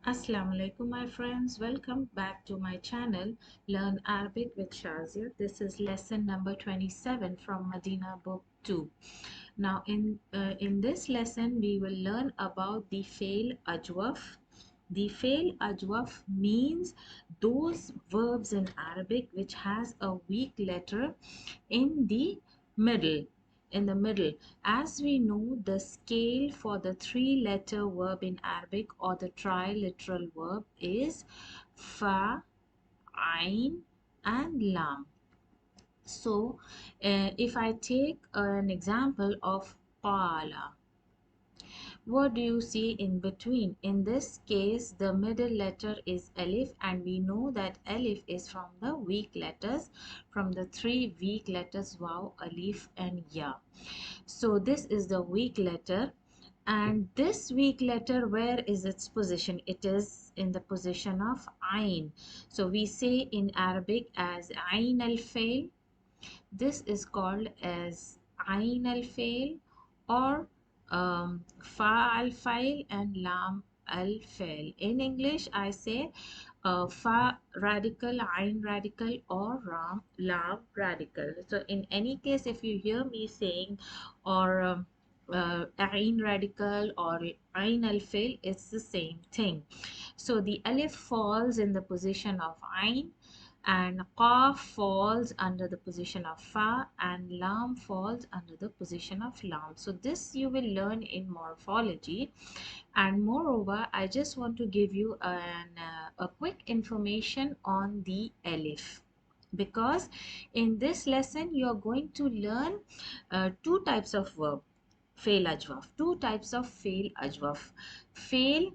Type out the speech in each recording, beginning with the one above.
Assalamu alaikum my friends, welcome back to my channel Learn Arabic with Shazia. This is lesson number 27 from Madina book 2. Now in this lesson we will learn about the fail ajwaf. The fail ajwaf means those verbs in Arabic which has a weak letter in the middle. As we know, the scale for the three-letter verb in Arabic or the triliteral verb is fa, ain, and lam. So if I take an example of qala, what do you see in between? In this case, the middle letter is alif, and we know that alif is from the weak letters, from the three weak letters waw, alif, and ya. So this is the weak letter, and this weak letter, where is its position? It is in the position of ain. So we say in Arabic as ain al-fail. This is called as ain al-fail or fa al-fail and lam al-fail. In English, I say fa radical, ain radical, or lam radical. So in any case, if you hear me saying or ain radical or ain al-fail, it's the same thing. So the alif falls in the position of ain, and qaf falls under the position of fa, and lam falls under the position of lam. So this you will learn in morphology. And moreover, I just want to give you a quick information on the alif, because in this lesson you are going to learn two types of verb, fail ajwaf, two types of fail ajwaf. Fail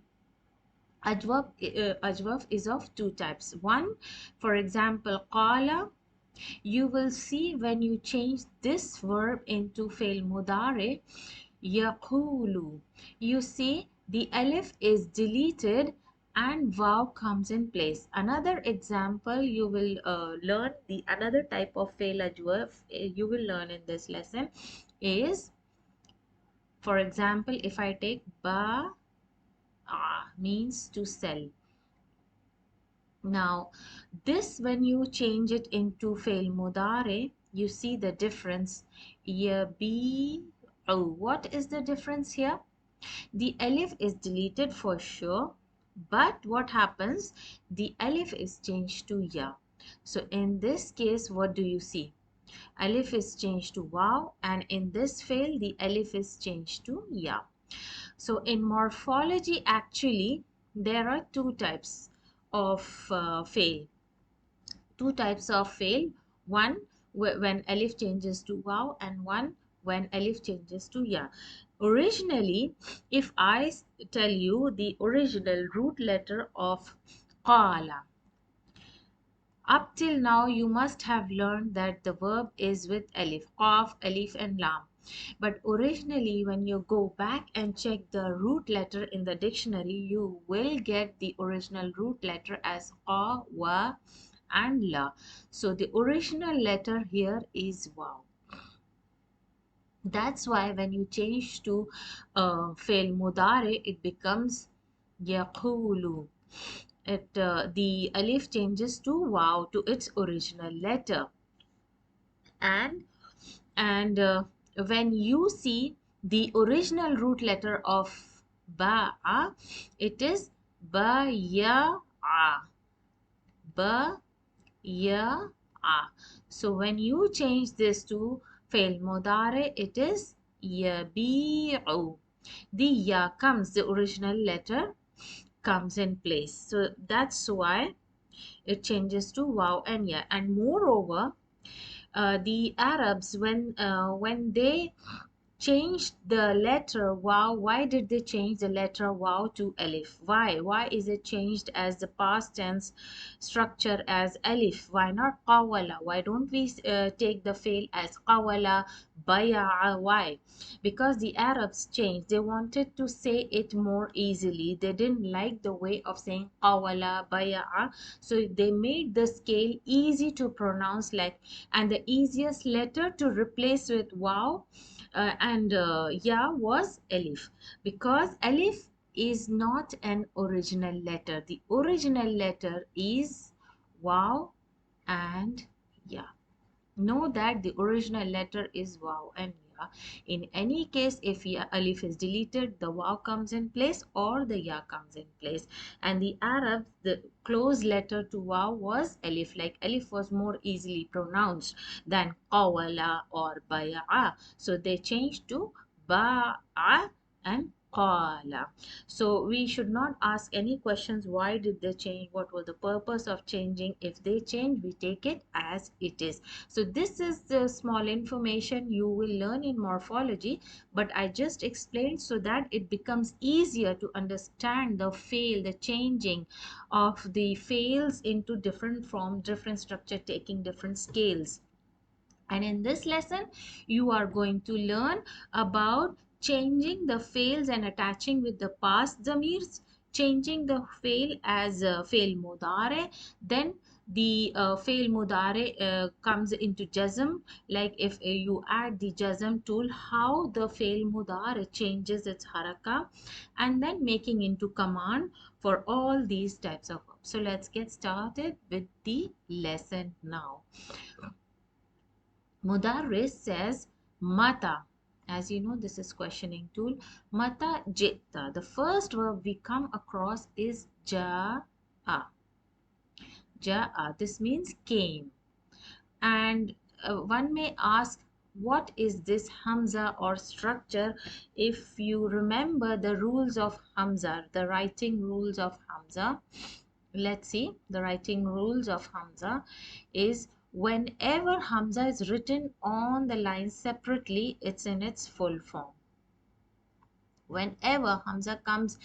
ajwaf is of two types. One, for example, qala, you will see when you change this verb into fail mudare, yaqulu, you see the alif is deleted and waw comes in place. Another example you will learn, the another type of fail ajwaf you will learn in this lesson is, for example, if I take ba, means to sell. Now, this when you change it into fail mudare, you see the difference. Yabi, oh, what is the difference here? The alif is deleted for sure, but what happens? The alif is changed to ya. So in this case, what do you see? Alif is changed to waw, and in this fail, the alif is changed to ya. So in morphology, actually, there are two types of fail. Two types of fail. One when alif changes to waw, and one when alif changes to ya. Originally, if I tell you the original root letter of qala, up till now you must have learned that the verb is with alif, qaf, alif, and lam. But originally, when you go back and check the root letter in the dictionary, you will get the original root letter as qa, wa, and la. So the original letter here is waw. That's why when you change to fail mudare, it becomes yaqulu. The alif changes to waw, to its original letter. And when you see the original root letter of ba, it is ba ya a, ba ya a. So when you change this to fail mudare, it is yabi'u. The ya comes, the original letter comes in place. So that's why it changes to waw and ya. And moreover, the Arabs, when they changed the letter waw, why did they change the letter waw to alif? Why is it changed as the past tense structure as alif? Why not qawala? Why don't we take the fail as qawala, baya'a? Why? Because the Arabs changed, they wanted to say it more easily. They didn't like the way of saying qawala, baya'a, so they made the scale easy to pronounce, like, and the easiest letter to replace with waw and ya was alif, because alif is not an original letter. The original letter is wow and ya. Know that the original letter is waw and ya. In any case, if ya alif is deleted, the waw comes in place or the ya comes in place. And the Arabs, the close letter to waw was alif. Like alif was more easily pronounced than qawala or baya'a. So they changed to ba'a and qala. So we should not ask any questions. Why did they change? What was the purpose of changing? If they change, we take it as it is. So this is the small information you will learn in morphology, but I just explained so that it becomes easier to understand the fail, the changing of the fails into different form, different structure, taking different scales. And in this lesson, you are going to learn about changing the fails and attaching with the past damirs, changing the fail as fail mudare, then the fail mudare comes into jazm, like if you add the jazm tool, how the fail mudare changes its haraka, and then making into command for all these types of verbs. So let's get started with the lesson now. Mudarris says mata. As you know, this is questioning tool. Mata jitta. The first verb we come across is ja'a. Ja'a. This means came. And one may ask, what is this Hamza or structure? If you remember the rules of Hamza, the writing rules of Hamza, let's see, the writing rules of Hamza is whenever Hamza is written on the line separately, it's in its full form. Whenever Hamza comes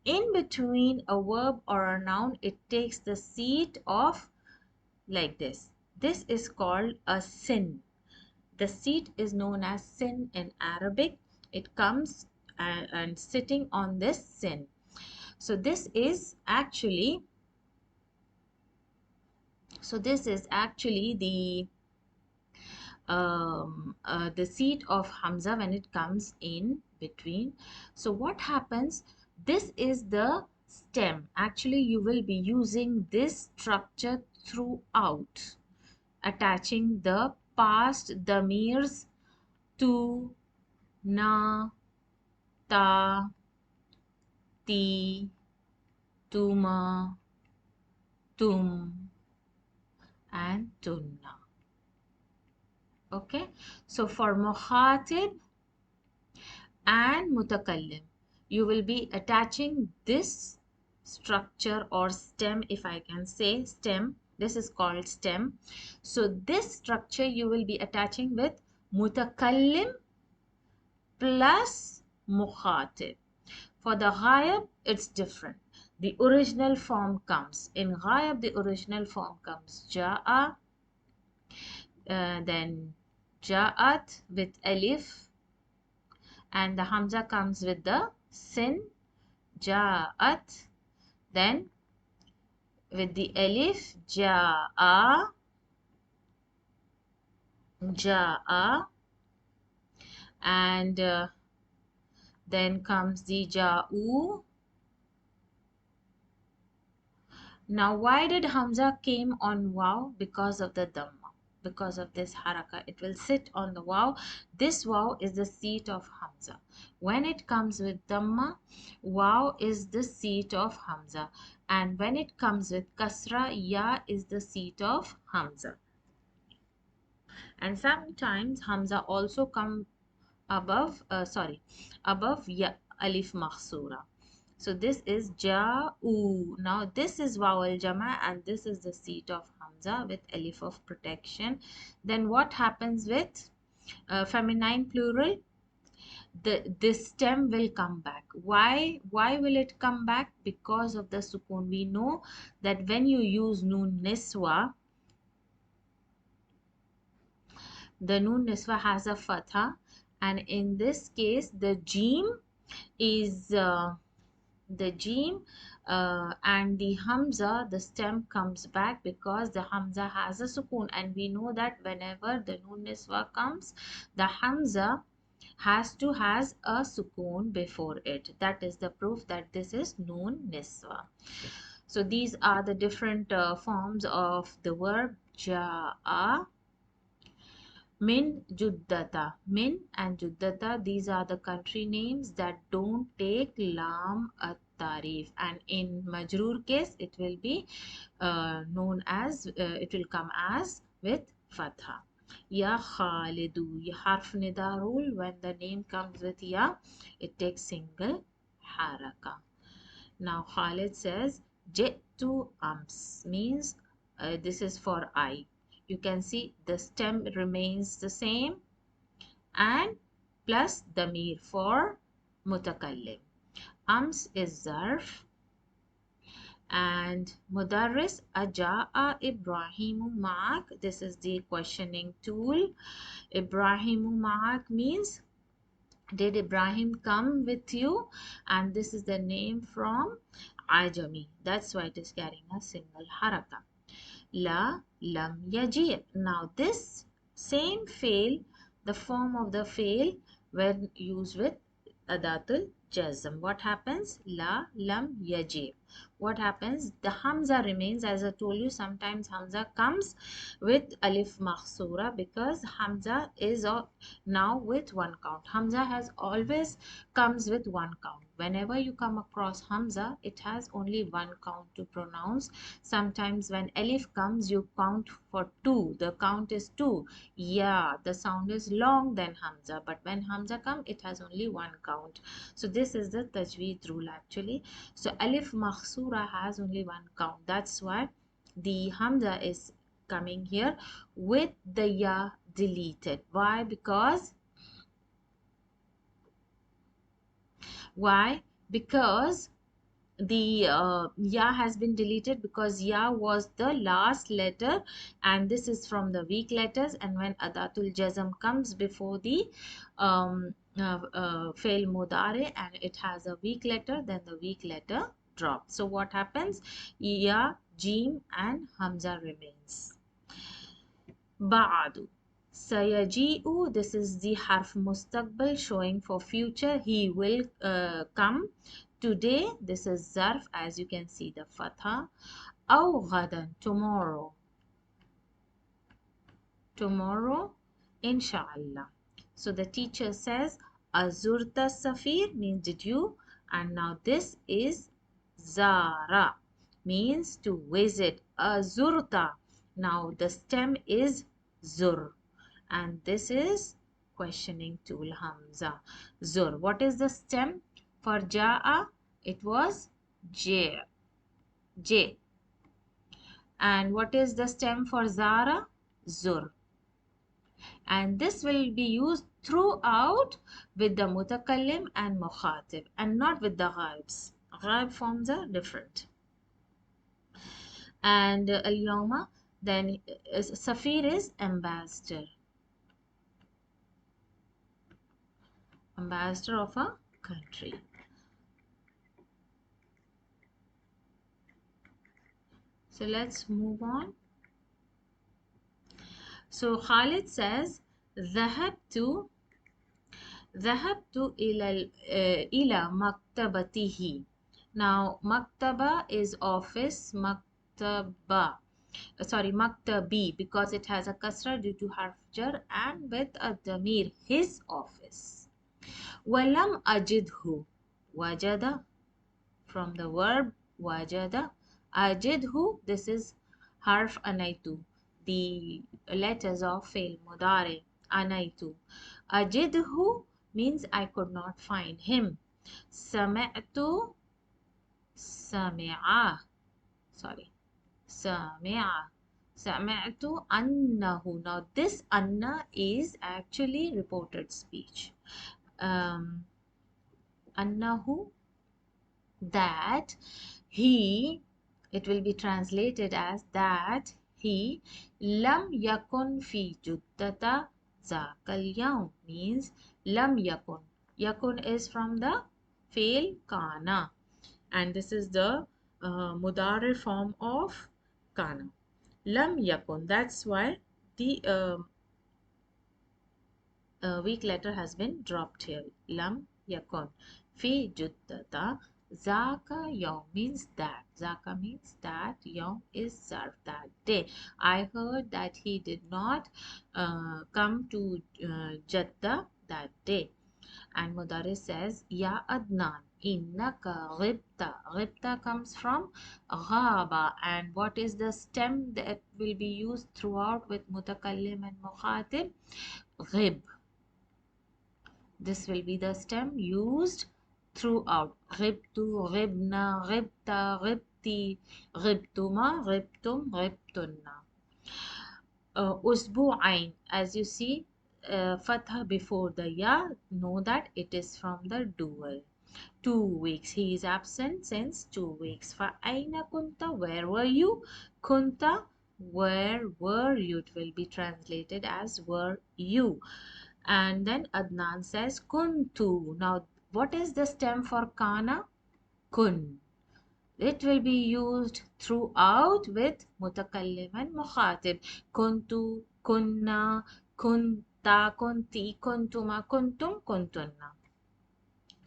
in between a verb or a noun, it takes the seat of like this. This is called a sin. The seat is known as sin in Arabic. It comes and sitting on this sin. So this is actually the seat of Hamza when it comes in between. So what happens? This is the stem. Actually, you will be using this structure throughout, attaching the past damirs to, na, ta, ti, tuma, tum, and tunna. Okay, so for mukhatib and mutakallim, you will be attaching this structure or stem, if I can say stem. This is called stem. So this structure you will be attaching with mutakallim plus mukhatib. For the ghayab, it's different. The original form comes. In ghayab, the original form comes ja'a, then ja'at with alif, and the hamza comes with the sin, ja'at, then with the alif, ja'a, ja'a, and then comes the ja'u. Now, why did Hamza came on waw? Because of the dhamma, because of this haraka. It will sit on the waw. This waw is the seat of Hamza. When it comes with dhamma, waw is the seat of Hamza. And when it comes with kasra, ya is the seat of Hamza. And sometimes Hamza also come above ya, alif makhsura. So this is ja'u. Now this is waw al jama and this is the seat of Hamza with alif of protection. Then what happens with feminine plural? This stem will come back. Why will it come back? Because of the sukun. We know that when you use nun niswa, the nun niswa has a fatha, and in this case the jim is the jim and the hamza, the stem comes back because the hamza has a sukun, and we know that whenever the nun niswa comes, the hamza has a sukoon before it. That is the proof that this is noon niswa. So these are the different forms of the verb ja'a. Min Juddata. Min and Juddata, these are the country names that don't take Lam at Tarif. And in Majroor case, it will be known as, it will come as with Fatha. Ya Khalidu. Ya harf nida rule, when the name comes with Ya, it takes single haraka. Now Khalid says, Jitu Ams means this is for I. You can see the stem remains the same and plus damir for mutakallim. Ams is zarf and mudarris aja'a Ibrahimu ma'ak. This is the questioning tool. Ibrahimu ma'ak means did Ibrahim come with you? And this is the name from Ajami. That's why it is carrying a single haraka. La lam yaji. Now this same fail, the form of the fail when used with adatul jazm. What happens? La lam yaji. What happens? The hamza remains. As I told you, sometimes hamza comes with alif makhsura because hamza is now with one count. Hamza has always comes with one count. Whenever you come across hamza, it has only one count to pronounce. Sometimes when alif comes, you count for two. The count is two. Yeah, the sound is long than hamza, but when hamza comes, it has only one count. So this is the tajweed rule actually. So alif makhsura has only one count. That's why the hamza is coming here with the ya deleted. Why? Because the ya has been deleted because ya was the last letter and this is from the weak letters, and when adatul jazm comes before the fail mudare and it has a weak letter, then the weak letter drops. So what happens? Ya, jim and hamza remains. Ba'adu. Sayaji'u, this is the harf mustaqbal showing for future. He will come today. This is zarf, as you can see the fatha. Aw ghadan, tomorrow. Tomorrow, inshallah. So the teacher says, Azurta Safir means did you? And now this is Zara means to visit. Azurta. Now the stem is Zur. And this is questioning tool Hamza. Zur. What is the stem? For Ja'a, it was J. J. And what is the stem for Zara? Zur. And this will be used throughout with the mutakallim and mukhatib and not with the ghaibs. Ghaib forms are different. And al-yawma, then safir is ambassador. Ambassador of a country. So let's move on. So Khalid says, ذهبت إلى مكتبته. Now maktaba is office, maktabi, because it has a kasra due to harf jar and with a damir, his office. Walam ajidhu. Wajada from the verb wajada. Ajidhu, this is harf anaitu, the letters of fail mudare anaitu. Ajidhu means I could not find him. Sami'tu, sami'a, sorry, sami'a, sami'tu annahu. Now this anna is actually reported speech. Annahu, that he, it will be translated as that he, lam yakun fi juddata zakal yawm means lam yakun. Yakun is from the fail kana and this is the mudare form of kana. Lam yakun, that's why the weak letter has been dropped here. Lam yakun. Fi juddata. Zaka yom means that. Zaka means that. Yom is zarf, that day. I heard that he did not come to Jeddah that day. And Mudaris says, Ya Adnan, innaka ghibta. Ghibta comes from ghaba. And what is the stem that will be used throughout with mutakallim and mukhatib? Ghib. This will be the stem used throughout. Ghibtu, ghibna, ghibta, ghibti, ghibtuma, ghibtum, ghibtunna. Usbu'ain, as you see, fatha before the ya, know that it is from the dual. 2 weeks. He is absent since 2 weeks. Fa'aina kunta, where were you? Kunta, where were you? It will be translated as were you. And then Adnan says kuntu. Now, what is the stem for kana? Kun. It will be used throughout with mutakallim and mukhatib. Kuntu, kunna, kunta, kunti, kuntuma, kuntum, kuntunna.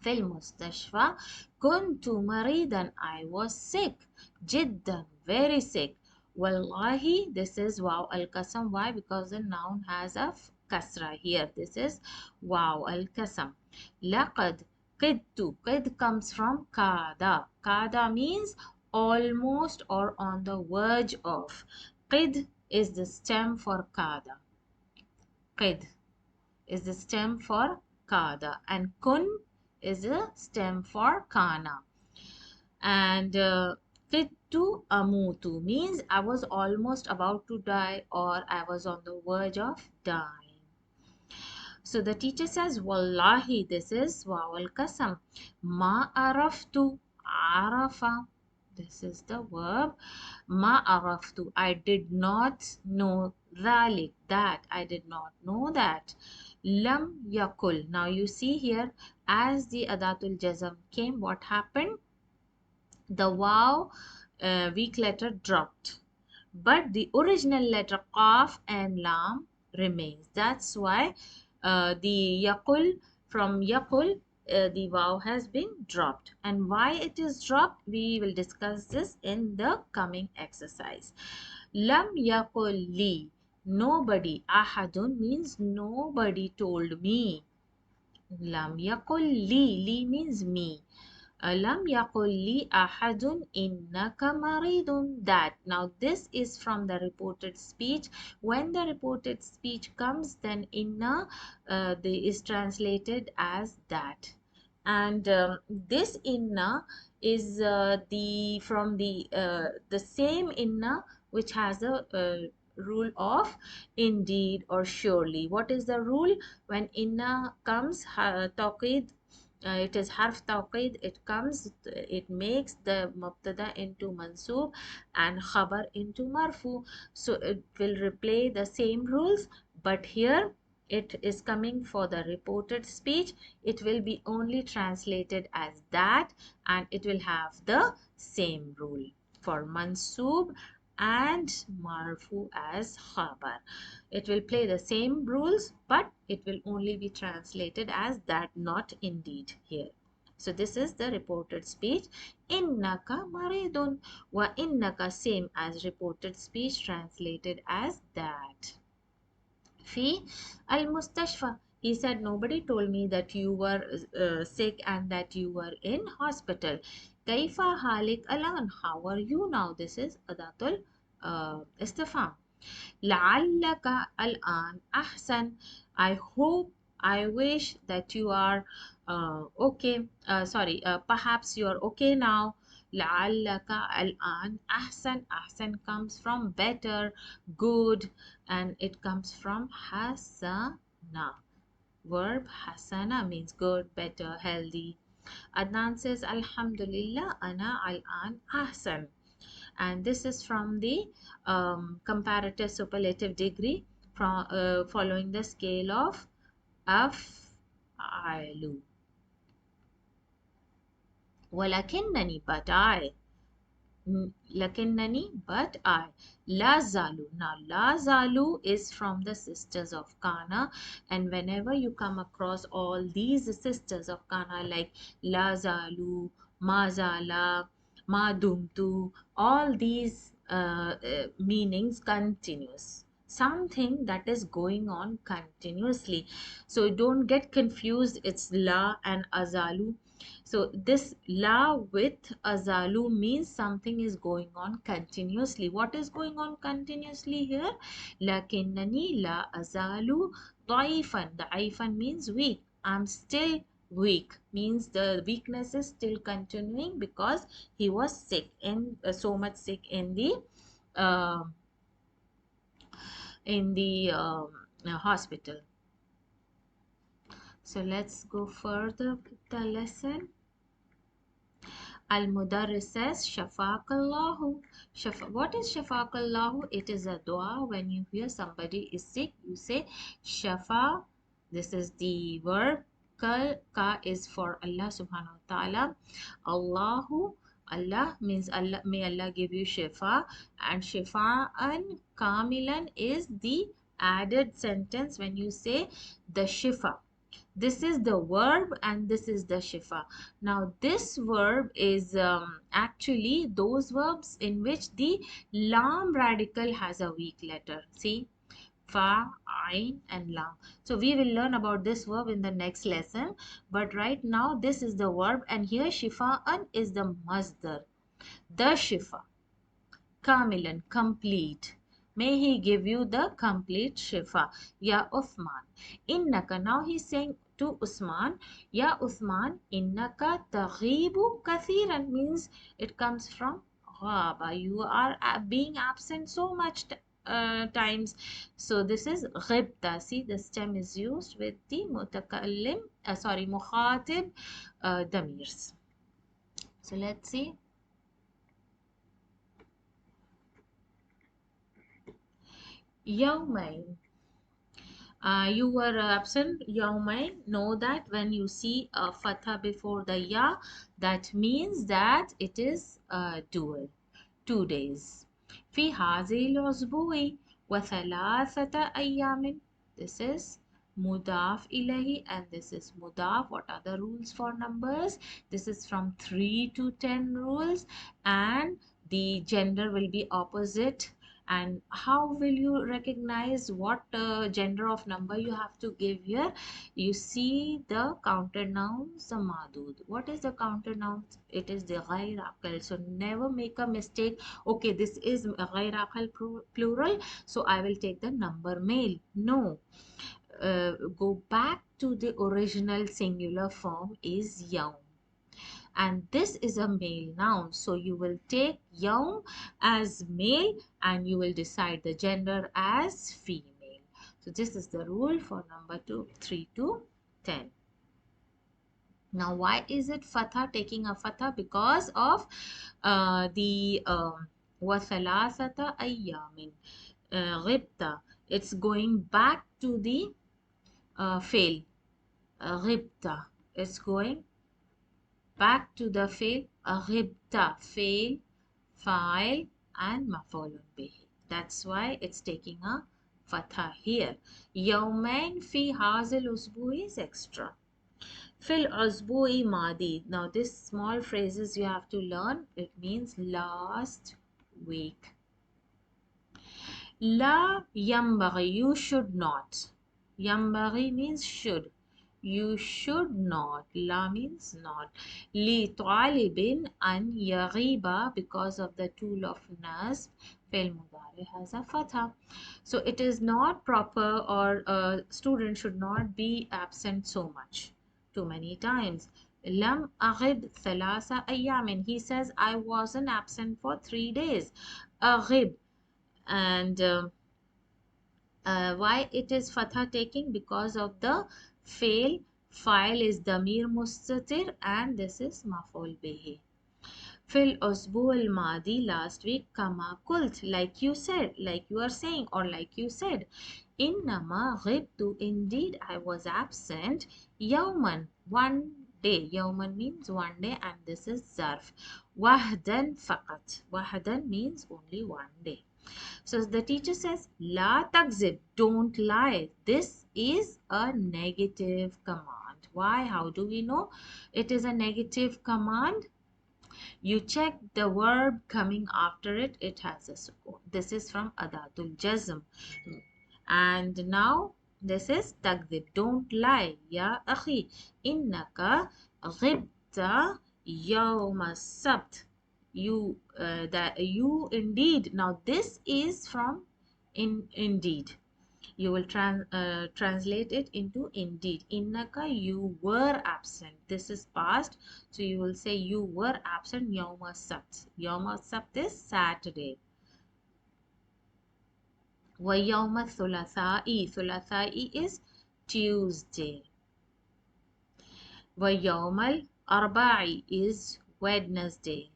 في المستشفى كنت مريضا. I was sick جدا, very sick. Wallahi, this is wow al-kasam. Why? Because the noun has a kasra here. This is wow al-kasam. لقد قدت. قد comes from kada. Kada means almost or on the verge of. قد is the stem for kada. قد is the stem for kada, and kun is a stem for kana. And kittu amutu means I was almost about to die or I was on the verge of dying. So the teacher says, Wallahi, this is wawal kasam. Ma araftu, arafa. This is the verb. Ma araftu. I did not know dhalik, that. I did not know that. Lam yakul. Now you see here, as the adatul jazm came, what happened? The waw weak letter dropped, but the original letter qaf and lam remains. That's why the yakul, from yakul, the waw has been dropped. And why it is dropped, we will discuss this in the coming exercise. Lam yakul li. Nobody. Ahadun means nobody told me. Lam yakul li. Li means me. Alam yaqul li ahadun innaka maridun, that. Now this is from the reported speech. When the reported speech comes, then inna is translated as that. And this inna is the from the same inna which has a rule of indeed or surely. What is the rule? When inna comes, taqid, it is harf tawqid, it comes, it makes the mubtada into mansoob and khabar into marfu. So it will replay the same rules, but here it is coming for the reported speech. It will be only translated as that, and it will have the same rule for mansoob and marfu as khabar. It will play the same rules, but it will only be translated as that, not indeed here. So this is the reported speech. Innaka maridun. Wa innaka, same as reported speech, translated as that. Fi al-mustashfa. He said, nobody told me that you were sick and that you were in hospital. Kaifa halik alan. How are you now? This is adatul istifham. لعلك الآن أحسن. I hope, I wish that you are okay. Perhaps you are okay now. لعلك الآن أحسن. أحسن comes from better, good, and it comes from hasana. Verb hasana means good, better, healthy. Adnan says, Alhamdulillah, ana al-an ahsan. And this is from the comparative superlative degree, from following the scale of af'alu. Walakinnani, but I. lakinnani, but I. La zalu. Now, la zalu is from the sisters of Kana, and whenever you come across all these sisters of Kana like la zalu, ma zala, ma dumtu, all these meanings continuous. Something that is going on continuously. So don't get confused. It's la and azalu. So this la with azalu means something is going on continuously. What is going on continuously here? Lakinnani la azalu daifan. Daifan means weak. I'm still weak. Means the weakness is still continuing because he was sick and so much sick uh, in the hospital. So let's go further with the lesson. Al-Mudarris says, Shafaqallahu. What is Shafaqallahu? It is a dua. When you hear somebody is sick, you say Shafa. This is the verb. Ka is for Allah subhanahu wa ta'ala. Allahu. Allah means Allah, may Allah give you shifa. And shifa'an kamilan is the added sentence when you say the shifa. This is the verb and this is the shifa. Now this verb is actually those verbs in which the lam radical has a weak letter. See, fa, ain and lam. So we will learn about this verb in the next lesson, but right now this is the verb, and here shifa'an is the masdar. The shifa, kamilan, complete. May he give you the complete shifa. Ya Uthman. Innaka. Now he's saying to Usman, Ya Uthman, innaka taghibu kathiran, means it comes from ghaba. You are being absent so much times. So this is ghibta. See, the stem is used with the mutakallim, mukhatib damirs. So let's see. Yawmain. You were absent, Yawmain. Know that when you see a fatha before the ya, that means that it is dual, 2 days. في هذه الأسبوع وثلاثة أيام. This is mudaf ilahi and this is mudaf. What are the rules for numbers? This is from 3 to 10 rules, and the gender will be opposite. And how will you recognize what gender of number you have to give here? You see the counter nouns, the madud. What is the counter nouns? It is the ghair aqal. So never make a mistake. Okay, this is ghair aqal plural, so I will take the number male. No. Go back to the original singular form is yawm, and this is a male noun, so you will take yawm as male and you will decide the gender as female. So this is the rule for number 3 to 10. Now why is it fatha, taking a fatha? Because of the wathalasata ayyamin ghibta. It's going back to the fail. Ghibta. It's going back to the fail. Ghibta, fail, file and maf'ulun bihi. That's why it's taking a fatha here. Yawmain fi hazil usbu is extra. Fil usbu'i madi. Now this small phrases you have to learn. It means last week. La yambaghi, you should not. Yambaghi means should. You should not. La means not. Li talibin an yaghiba, because of the tool of nasb. Fail mudari has a fatha. So it is not proper, or a student should not be absent so much, too many times. Lam aghib thalasa ayyamin. He says, I wasn't absent for 3 days. Aghib. And why it is fatha taking? Because of the fail. File is damir mustatir and this is maf'ul bihi. Fil usbu al madi, last week, kama kult, like you said, like you are saying, or like you said. Innama ghibtu, indeed I was absent. Yawman, 1 day. Yawman means 1 day and this is zarf. wahdan faqat. Wahdan means only one day. So the teacher says, La takzib, don't lie. This is a negative command. Why? How do we know it is a negative command? You check the verb coming after it, it has a sukun. This is from adatul jazm. And now this is takdib. Don't lie. Ya akhi, innaka ghibta yawma sabt. You indeed. Now this is from indeed. You will translate it into indeed. Innaka, you were absent. This is past, so you will say you were absent yawma sabt. Yawma sabt is Saturday. Wa yawma thulathai. Thulathai is Tuesday. Wa yawmal arba'i is Wednesday.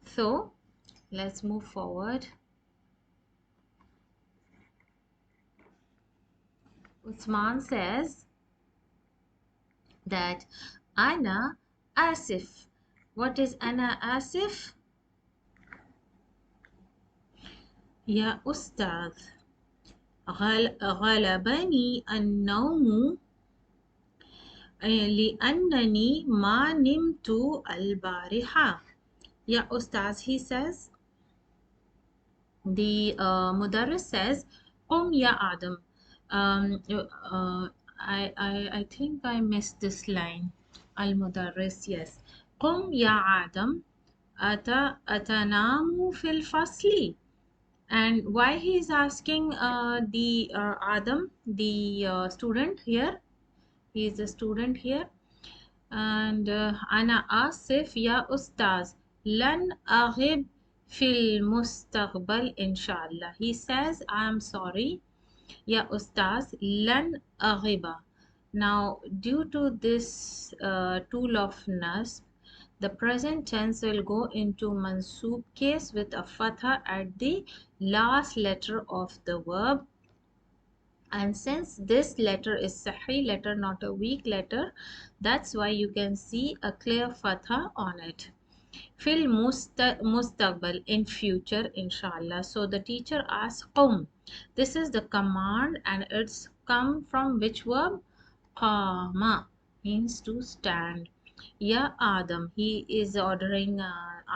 So let's move forward. Usman says that Ana Asif. What is Ana Asif? يا أستاذ غلبني النوم لأنني ما نمت البارحة. يا أستاذ, he says. The Mudarris says, قم يا آدم. I think I missed this line. Al-Mudarris, yes. قم يا آدم أتنام في الفصل. And why he is asking the Adam, the student here? He is a student here. And أنا آسف يا أستاذ لن أغب في المستقبل إن شاء الله. He says, I am sorry يا أستاذ لن أغب. Now, due to this tool of nasb, the present tense will go into mansoob case with a fatha at the last letter of the verb. And since this letter is sahih letter, not a weak letter, that's why you can see a clear fatha on it. Fil mustaqbal, in future, inshallah. So the teacher asks qum. This is the command and it's come from which verb? Qama, means to stand. Ya Adam, he is ordering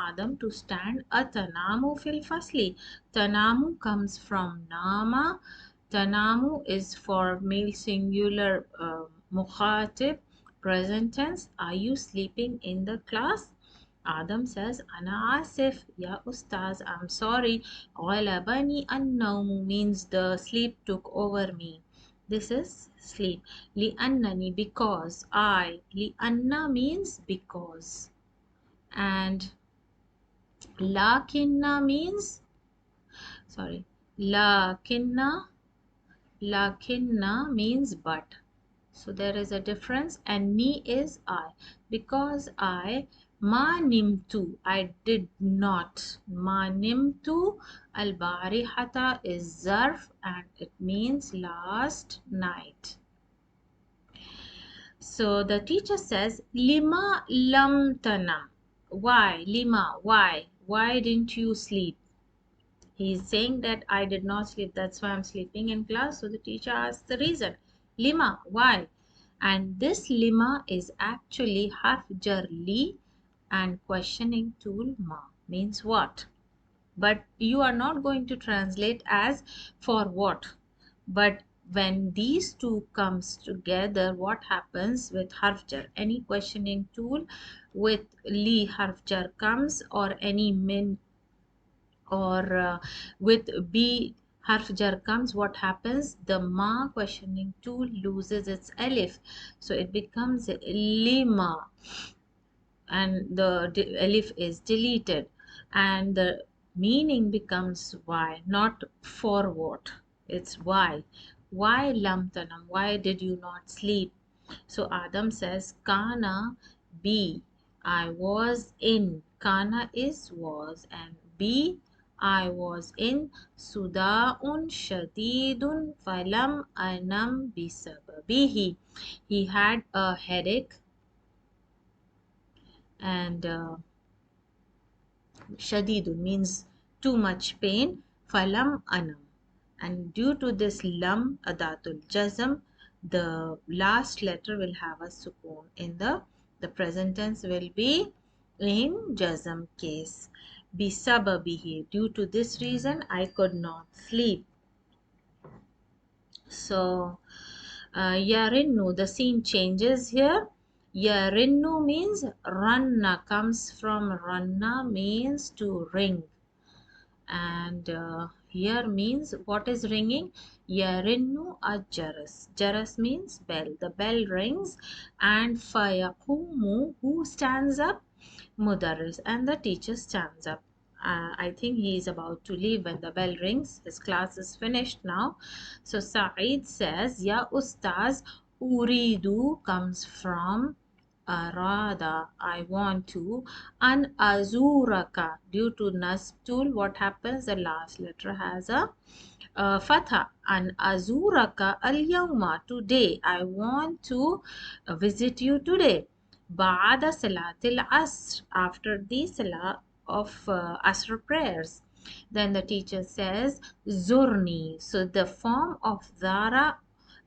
Adam to stand. Atanamu fil fasli. Tanamu comes from nama. Tanamu is for male singular mukhatib, present tense. Are you sleeping in the class? Adam says, Ana Asif, Ya Ustaz, I'm sorry. Ghalabani an-nawmu means the sleep took over me. This is sleep. Li annani, because I. Li anna means because. And lakinna means, sorry, lakinna means but. So there is a difference, and ni is I. Because I, ma nimtu, I did not. Ma nimtu al barihata is zarf and it means last night. So the teacher says, Lima lam tanam. Why? Lima, why? Why didn't you sleep? He's saying that I did not sleep, that's why I'm sleeping in class. So the teacher asks the reason. Lima, why? And this lima is actually harf jar li and questioning tool ma, means what? But you are not going to translate as for what. But when these two comes together, what happens with harf jar? Any questioning tool with li harf jar comes, or any min or with b harf jar comes, what happens? The ma questioning tool loses its alif, so it becomes lima, and the alif is deleted, and the meaning becomes why, not for what. It's why lam tanam, why did you not sleep? So Adam says, Kana be, I was in. Kana is was, and be, I was in. Suda'un shadidun falam anam bisababihi. He had a headache and shadidun means too much pain. Falam anam, and due to this lam adatul jazm, the last letter will have a sukoon. In the present tense will be in jazm case. Bisababihi, due to this reason I could not sleep. So yarinnu, the scene changes here. Yarinnu means ranna, comes from ranna, means to ring. And here means what is ringing? Yarinnu jaras. Jaras means bell. The bell rings. And fayaqumu, who stands up? Mudaris, and the teacher stands up. I think he is about to leave when the bell rings. His class is finished now. So Saeed says, Ya Ustaz, Uridu comes from Arada, I want to. An Azuraka, due to Nastul, what happens? The last letter has a Fatha. An Azuraka al Yawma, today. I want to visit you today. Ba'ada Salatil Asr, after the Salah of Asr prayers. Then the teacher says Zurni. So the form of Zara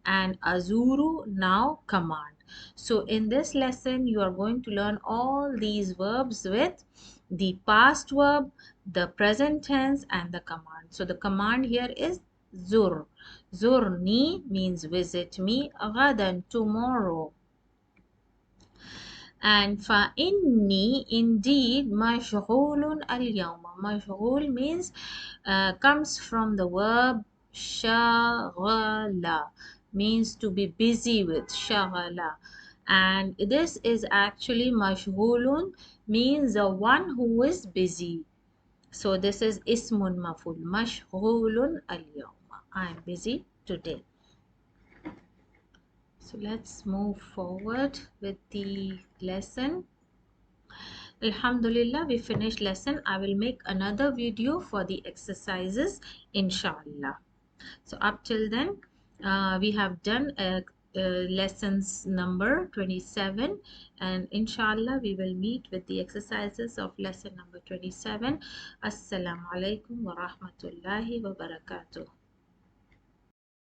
and Azuru now command. So in this lesson you are going to learn all these verbs with the past verb, the present tense and the command. So the command here is zur. Zurni means visit me. Ghadan, tomorrow. And fa inni, indeed, mashghulun al yawma. Mashghul means comes from the verb shaghala, means to be busy with, shaghala. And this is actually mashghulun, means the one who is busy. So this is ismun maful, mashghulun al yawma. I am busy today. So let's move forward with the lesson. Alhamdulillah, we finished lesson. I will make another video for the exercises, inshallah. So up till then, we have done lessons number 27, and inshallah we will meet with the exercises of lesson number 27. Assalamu alaikum wa rahmatullahi wa barakatuh.